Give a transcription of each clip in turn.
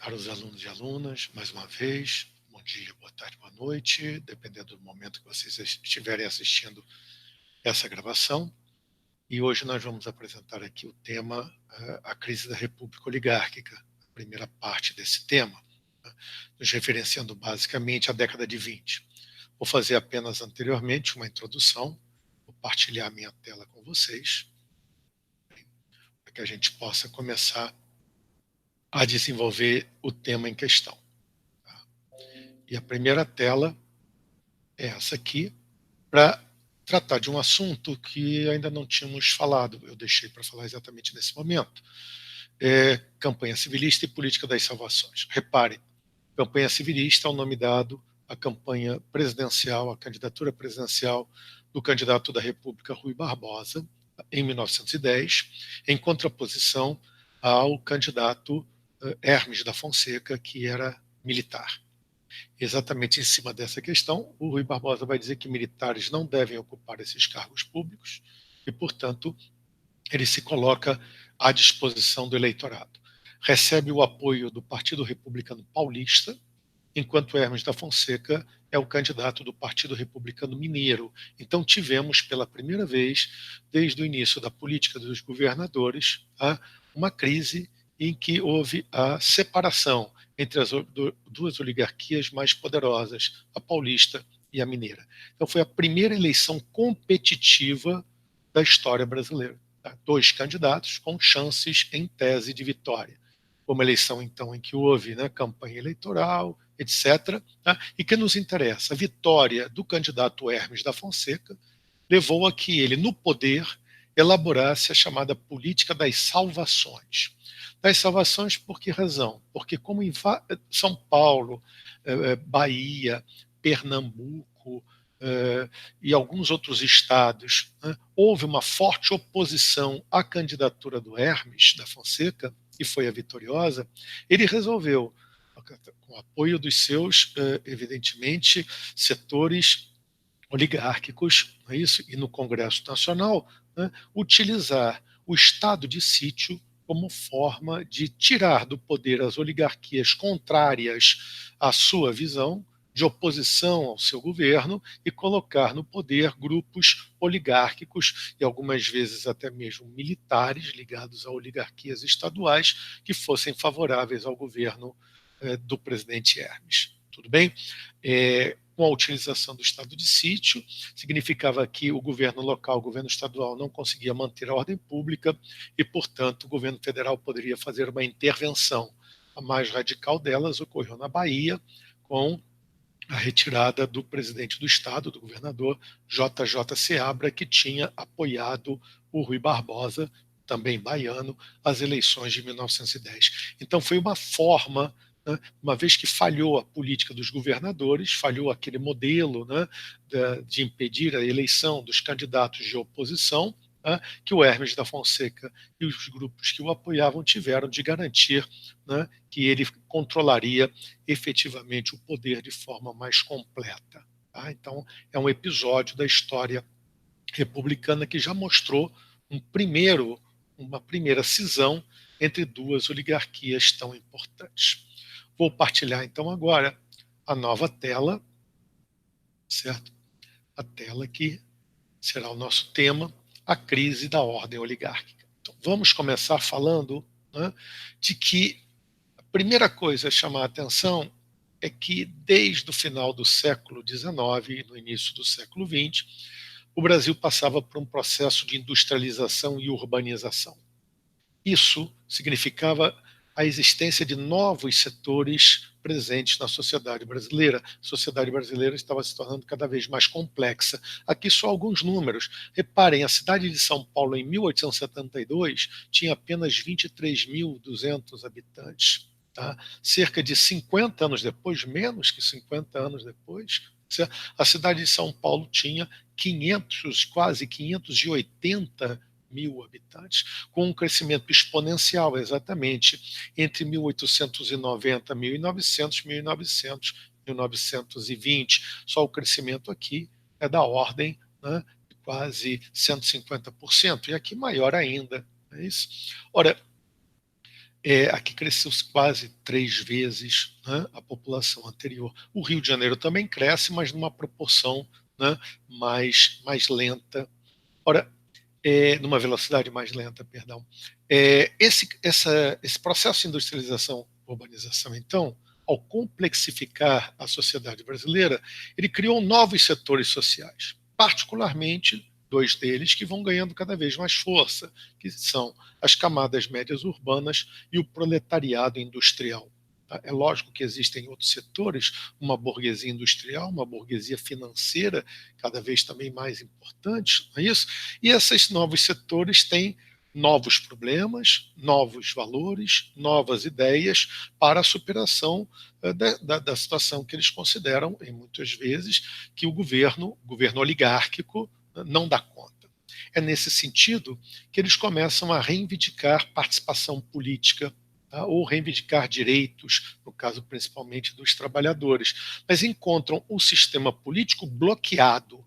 Caros alunos e alunas, mais uma vez, bom dia, boa tarde, boa noite, dependendo do momento que vocês estiverem assistindo essa gravação. E hoje nós vamos apresentar aqui o tema a crise da República Oligárquica, a primeira parte desse tema, nos referenciando basicamente à década de 20. Vou fazer apenas anteriormente uma introdução, vou partilhar minha tela com vocês, para que a gente possa começar a desenvolver o tema em questão. E a primeira tela é essa aqui, para tratar de um assunto que ainda não tínhamos falado, eu deixei para falar exatamente nesse momento, campanha civilista e política das salvações. Reparem, campanha civilista é o nome dado à campanha presidencial, à candidatura presidencial do candidato da República, Rui Barbosa, em 1910, em contraposição ao candidato Hermes da Fonseca, que era militar. Exatamente em cima dessa questão, o Rui Barbosa vai dizer que militares não devem ocupar esses cargos públicos e, portanto, ele se coloca à disposição do eleitorado. Recebe o apoio do Partido Republicano Paulista, enquanto Hermes da Fonseca é o candidato do Partido Republicano Mineiro. Então tivemos, pela primeira vez, desde o início da política dos governadores, uma crise em que houve a separação entre as duas oligarquias mais poderosas, a paulista e a mineira. Então foi a primeira eleição competitiva da história brasileira. Dois candidatos com chances, em tese, de vitória. Uma eleição, então, em que houve campanha eleitoral, etc. E que nos interessa, a vitória do candidato Hermes da Fonseca levou a que ele, no poder, elaborasse a chamada política das salvações. Das salvações por que razão? Porque como em São Paulo, Bahia, Pernambuco e alguns outros estados, houve uma forte oposição à candidatura do Hermes da Fonseca, e foi a vitoriosa, ele resolveu, com o apoio dos seus, evidentemente, setores oligárquicos, não é isso? E no Congresso Nacional, utilizar o estado de sítio como forma de tirar do poder as oligarquias contrárias à sua visão, de oposição ao seu governo, e colocar no poder grupos oligárquicos e algumas vezes até mesmo militares ligados a oligarquias estaduais que fossem favoráveis ao governo do presidente Hermes. Tudo bem? Com a utilização do estado de sítio, significava que o governo local, o governo estadual, não conseguia manter a ordem pública e, portanto, o governo federal poderia fazer uma intervenção. A mais radical delas ocorreu na Bahia, com a retirada do presidente do estado, do governador J.J. Seabra, que tinha apoiado o Rui Barbosa, também baiano, às eleições de 1910. Então foi uma forma, uma vez que falhou a política dos governadores, falhou aquele modelo de impedir a eleição dos candidatos de oposição, que o Hermes da Fonseca e os grupos que o apoiavam tiveram de garantir que ele controlaria efetivamente o poder de forma mais completa. Então, é um episódio da história republicana que já mostrou uma primeira cisão entre duas oligarquias tão importantes. Vou partilhar, então, agora a nova tela, certo? A tela que será o nosso tema, a crise da ordem oligárquica. Então, vamos começar falando de que a primeira coisa a chamar a atenção é que, desde o final do século XIX e no início do século XX, o Brasil passava por um processo de industrialização e urbanização. Isso significava a existência de novos setores presentes na sociedade brasileira. A sociedade brasileira estava se tornando cada vez mais complexa. Aqui só alguns números. Reparem, a cidade de São Paulo, em 1872, tinha apenas 23.200 habitantes. Cerca de 50 anos depois, menos que 50 anos depois, a cidade de São Paulo tinha quase 580 mil habitantes, com um crescimento exponencial, exatamente, entre 1890, 1900, 1920. Só o crescimento aqui é da ordem de quase 150%, e aqui maior ainda. É isso? Ora, Aqui cresceu quase 3 vezes, né, a população anterior. O Rio de Janeiro também cresce, mas numa proporção, né, mais lenta. Ora, numa velocidade mais lenta, perdão. Esse processo de industrialização, urbanização, então, ao complexificar a sociedade brasileira, ele criou novos setores sociais, particularmente 2 deles que vão ganhando cada vez mais força, que são as camadas médias urbanas e o proletariado industrial. É lógico que existem outros setores, uma burguesia industrial, uma burguesia financeira, cada vez também mais importante, não é isso? E esses novos setores têm novos problemas, novos valores, novas ideias para a superação da situação que eles consideram, em muitas vezes, que o governo oligárquico, não dá conta. É nesse sentido que eles começam a reivindicar participação política, tá? Ou reivindicar direitos, no caso principalmente dos trabalhadores, mas encontram o sistema político bloqueado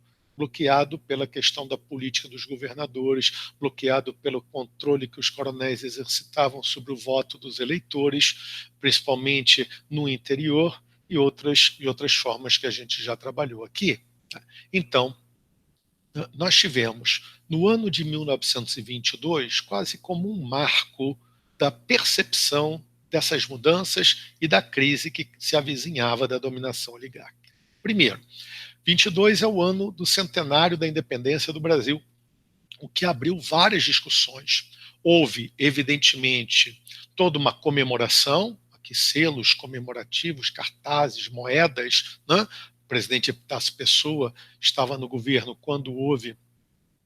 pela questão da política dos governadores, bloqueado pelo controle que os coronéis exercitavam sobre o voto dos eleitores, principalmente no interior, e outras formas que a gente já trabalhou aqui. Então, nós tivemos, no ano de 1922, quase como um marco da percepção dessas mudanças e da crise que se avizinhava da dominação oligárquica. Primeiro, 22 é o ano do centenário da independência do Brasil, o que abriu várias discussões. Houve, evidentemente, toda uma comemoração, aqui selos comemorativos, cartazes, moedas, né? O presidente Epitácio Pessoa estava no governo quando houve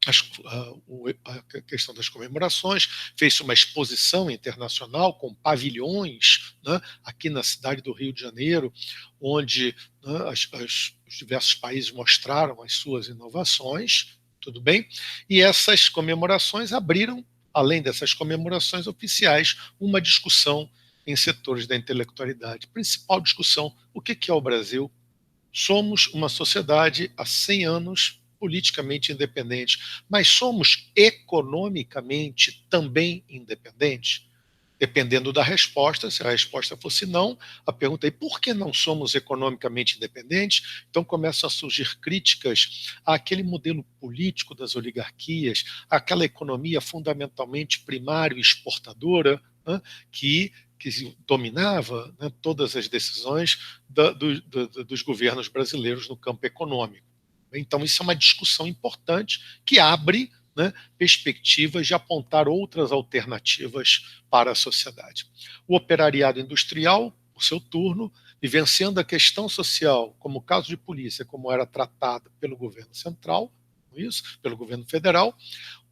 a questão das comemorações, fez uma exposição internacional com pavilhões, né, aqui na cidade do Rio de Janeiro, onde, né, os diversos países mostraram as suas inovações, tudo bem? E essas comemorações abriram, além dessas comemorações oficiais, uma discussão em setores da intelectualidade. Principal discussão: o que é o Brasil? Somos uma sociedade há 100 anos politicamente independente, mas somos economicamente também independentes? Dependendo da resposta, se a resposta fosse não, a pergunta é: por que não somos economicamente independentes? Então começam a surgir críticas àquele modelo político das oligarquias, àquela economia fundamentalmente primário exportadora, né, que dominava, né, todas as decisões dos governos brasileiros no campo econômico. Então isso é uma discussão importante que abre, né, perspectivas de apontar outras alternativas para a sociedade. O operariado industrial, por seu turno, vivenciando a questão social como caso de polícia, como era tratado pelo governo central, isso, pelo governo federal.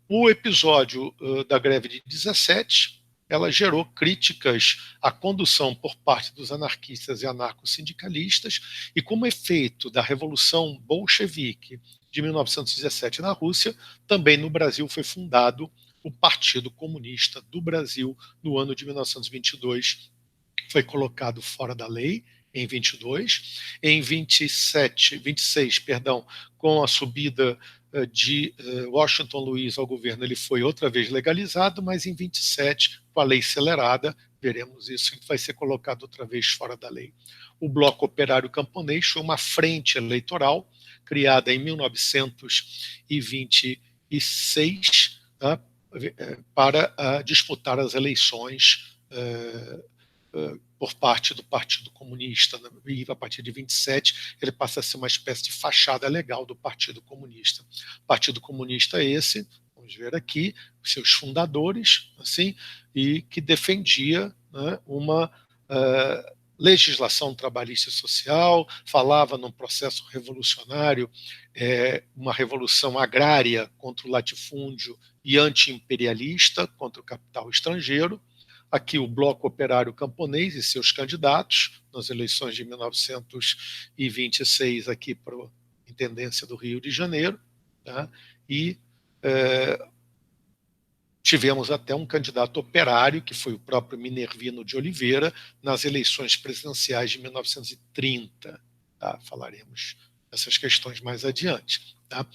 O episódio da greve de 17, ela gerou críticas à condução por parte dos anarquistas e anarcossindicalistas, e como efeito da Revolução Bolchevique de 1917 na Rússia, também no Brasil foi fundado o Partido Comunista do Brasil no ano de 1922. Foi colocado fora da lei em 22, em 26, perdão, com a subida de Washington Luiz ao governo, ele foi outra vez legalizado, mas em 27, com a lei acelerada, veremos isso, vai ser colocado outra vez fora da lei. O Bloco Operário Camponês foi uma frente eleitoral criada em 1926, tá, para disputar as eleições por parte do Partido Comunista, né? E a partir de 27 ele passa a ser uma espécie de fachada legal do Partido Comunista. Partido Comunista esse, vamos ver aqui, seus fundadores, assim, e que defendia, né, uma legislação trabalhista e social, falava num processo revolucionário, uma revolução agrária contra o latifúndio e anti-imperialista, contra o capital estrangeiro. Aqui o Bloco Operário Camponês e seus candidatos nas eleições de 1926 aqui para a Intendência do Rio de Janeiro, tá? E tivemos até um candidato operário, que foi o próprio Minervino de Oliveira, nas eleições presidenciais de 1930. Tá? Falaremos dessas questões mais adiante. Tá?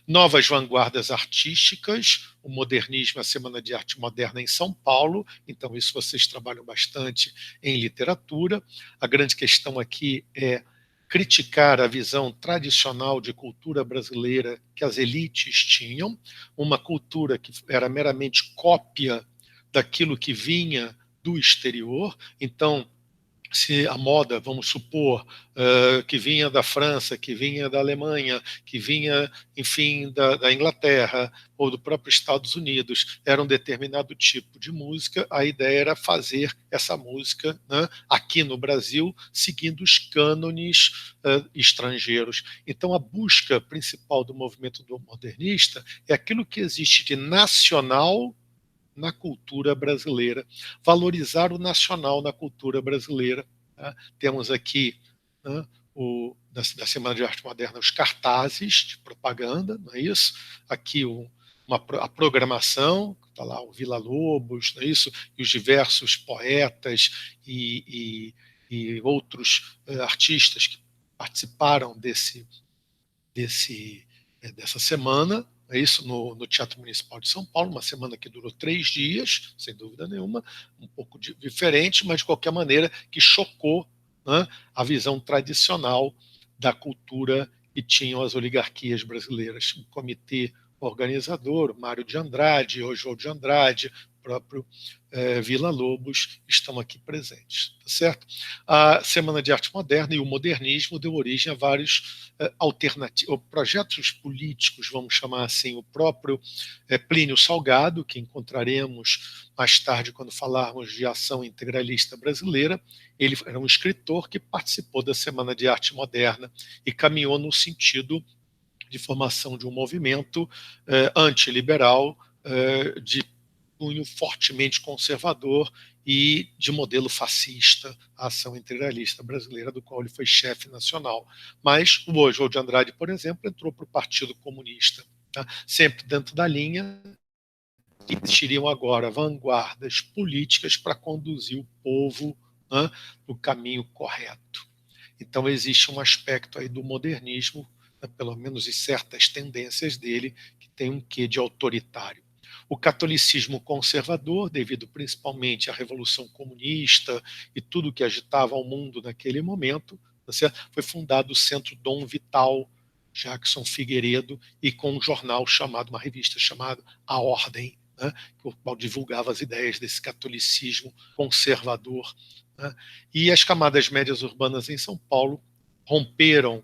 Novas vanguardas artísticas, o modernismo, a Semana de Arte Moderna em São Paulo, então isso vocês trabalham bastante em literatura. A grande questão aqui é criticar a visão tradicional de cultura brasileira que as elites tinham, uma cultura que era meramente cópia daquilo que vinha do exterior. Então, se a moda, vamos supor, que vinha da França, que vinha da Alemanha, que vinha, enfim, da Inglaterra ou do próprio Estados Unidos, era um determinado tipo de música, a ideia era fazer essa música, né, aqui no Brasil, seguindo os cânones estrangeiros. Então, a busca principal do movimento do modernista é aquilo que existe de nacional na cultura brasileira, valorizar o nacional na cultura brasileira. Tá? Temos aqui, né, da Semana de Arte Moderna, os cartazes de propaganda, não é isso? Aqui a programação, está lá o Villa-Lobos, não é isso? E os diversos poetas e outros artistas que participaram dessa semana, é isso, no Teatro Municipal de São Paulo, uma semana que durou 3 dias, sem dúvida nenhuma, um pouco diferente, mas de qualquer maneira que chocou, né, a visão tradicional da cultura que tinham as oligarquias brasileiras. O comitê organizador, Mário de Andrade, Oswald de Andrade, o próprio Villa-Lobos estão aqui presentes, tá certo? A Semana de Arte Moderna e o modernismo deu origem a vários projetos políticos, vamos chamar assim, o próprio Plínio Salgado, que encontraremos mais tarde quando falarmos de ação integralista brasileira. Ele era um escritor que participou da Semana de Arte Moderna e caminhou no sentido de formação de um movimento antiliberal, de cunho fortemente conservador e de modelo fascista, a ação integralista brasileira, do qual ele foi chefe nacional. Mas o Oswald de Andrade, por exemplo, entrou para o Partido Comunista, tá? Sempre dentro da linha que existiriam agora vanguardas políticas para conduzir o povo, né, no caminho correto. Então existe um aspecto aí do modernismo, né, pelo menos em certas tendências dele, que tem um quê de autoritário. O catolicismo conservador, devido principalmente à Revolução Comunista e tudo que agitava o mundo naquele momento, foi fundado o Centro Dom Vital Jackson Figueiredo, e com um jornal chamado, uma revista chamada A Ordem, né, que divulgava as ideias desse catolicismo conservador. Né? E as camadas médias urbanas em São Paulo romperam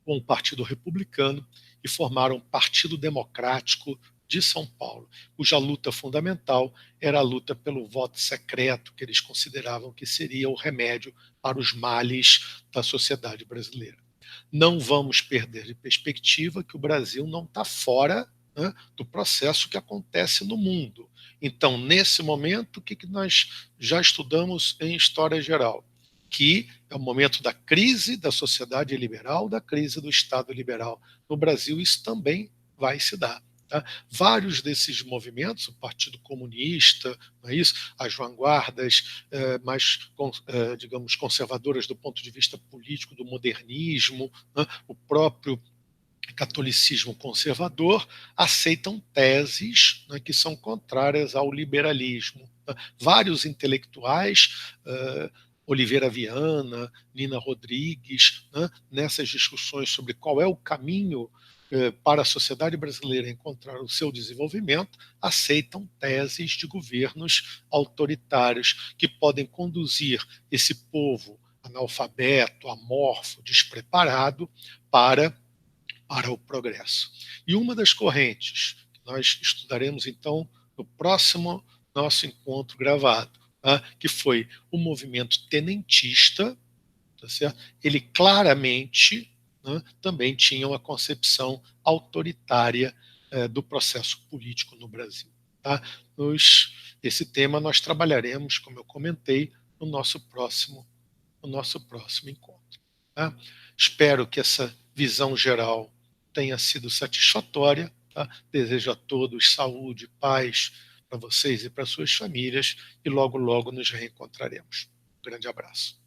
com o Partido Republicano e formaram o Partido Democrático de São Paulo, cuja luta fundamental era a luta pelo voto secreto, que eles consideravam que seria o remédio para os males da sociedade brasileira. Não vamos perder de perspectiva que o Brasil não está fora, né, do processo que acontece no mundo. Então, nesse momento, o que nós já estudamos em História Geral? Que é o momento da crise da sociedade liberal, da crise do Estado liberal. No Brasil, isso também vai se dar. Tá? Vários desses movimentos, o Partido Comunista, não é isso? As vanguardas mais, digamos, conservadoras do ponto de vista político, do modernismo, né? O próprio catolicismo conservador, aceitam teses, né, que são contrárias ao liberalismo. Vários intelectuais, Oliveira Viana, Nina Rodrigues, né, nessas discussões sobre qual é o caminho para a sociedade brasileira encontrar o seu desenvolvimento, aceitam teses de governos autoritários que podem conduzir esse povo analfabeto, amorfo, despreparado para o progresso. E uma das correntes que nós estudaremos, então, no próximo nosso encontro gravado, tá? Que foi o movimento tenentista, tá certo? Ele claramente, né, também tinha uma concepção autoritária do processo político no Brasil. Tá? Esse tema nós trabalharemos, como eu comentei, no nosso próximo encontro. Tá? Espero que essa visão geral tenha sido satisfatória. Tá? Desejo a todos saúde, paz para vocês e para suas famílias, e logo, logo nos reencontraremos. Um grande abraço.